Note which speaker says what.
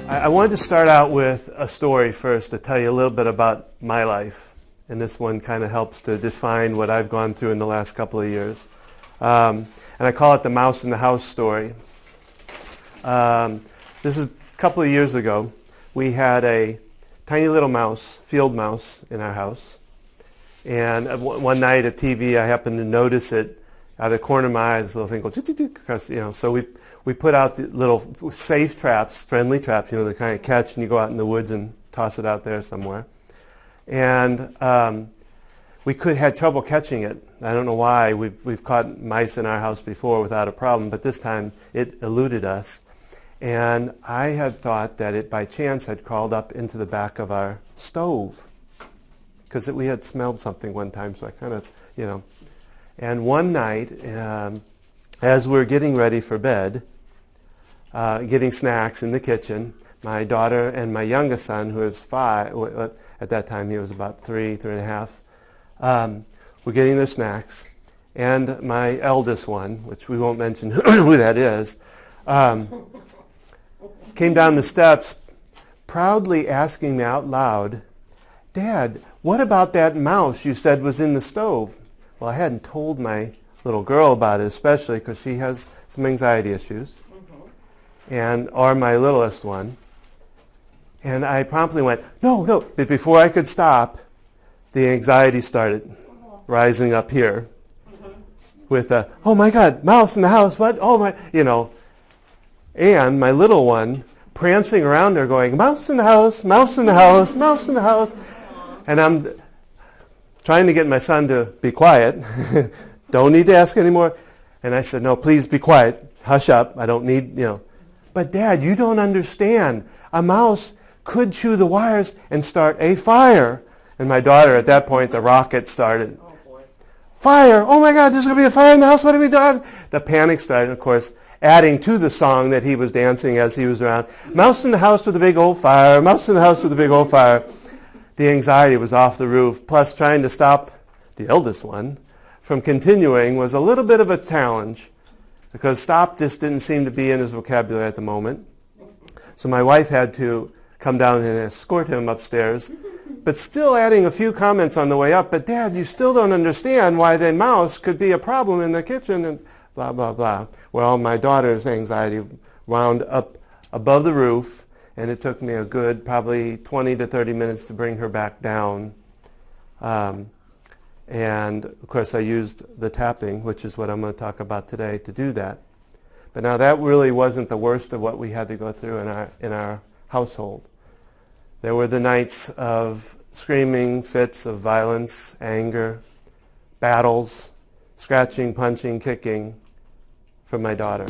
Speaker 1: I wanted to start out with a story first to tell you a little bit about my life. And this one kind of helps to define what I've gone through in the last couple of years. And I call it the mouse in the house story. This is a couple of years ago. We had a tiny little mouse, field mouse, in our house. And one night at TV, I happened to notice it out of the corner of my eye, this little thing goes, across, so we put out the little safe traps, friendly traps, the kind of catch, and you go out in the woods and toss it out there somewhere. And we had trouble catching it. I don't know why. We've caught mice in our house before without a problem, but this time it eluded us. And I had thought that it by chance had crawled up into the back of our stove because we had smelled something one time, so I kind of, And one night, as we were getting ready for bed, getting snacks in the kitchen, my daughter and my youngest son, who was 5, at that time he was about 3.5, were getting their snacks. And my eldest one, which we won't mention who that is, came down the steps proudly asking me out loud, "Dad, what about that mouse you said was in the stove?" Well, I hadn't told my little girl about it, especially because she has some anxiety issues, or my littlest one. And I promptly went, no. But before I could stop, the anxiety started rising up here with oh my God, mouse in the house, what? Oh my, And my little one prancing around there going, mouse in the house, mouse in the house, mouse in the house. And I'm trying to get my son to be quiet. Don't need to ask anymore. And I said, no, please be quiet. Hush up. I don't need, But Dad, you don't understand. A mouse could chew the wires and start a fire. And my daughter, at that point, the rocket started.
Speaker 2: Oh, boy.
Speaker 1: Fire! Oh my God, there's going to be a fire in the house. What do we do? The panic started, of course, adding to the song that he was dancing as he was around. Mouse in the house with a big old fire. Mouse in the house with a big old fire. The anxiety was off the roof. Plus, trying to stop the eldest one from continuing was a little bit of a challenge because stop just didn't seem to be in his vocabulary at the moment. So my wife had to come down and escort him upstairs, but still adding a few comments on the way up. But Dad, you still don't understand why the mouse could be a problem in the kitchen and blah, blah, blah. Well, my daughter's anxiety wound up above the roof, and it took me a good probably 20 to 30 minutes to bring her back down. And of course I used the tapping, which is what I'm going to talk about today, to do that. But now that really wasn't the worst of what we had to go through in our household. There were the nights of screaming, fits of violence, anger, battles, scratching, punching, kicking from my daughter.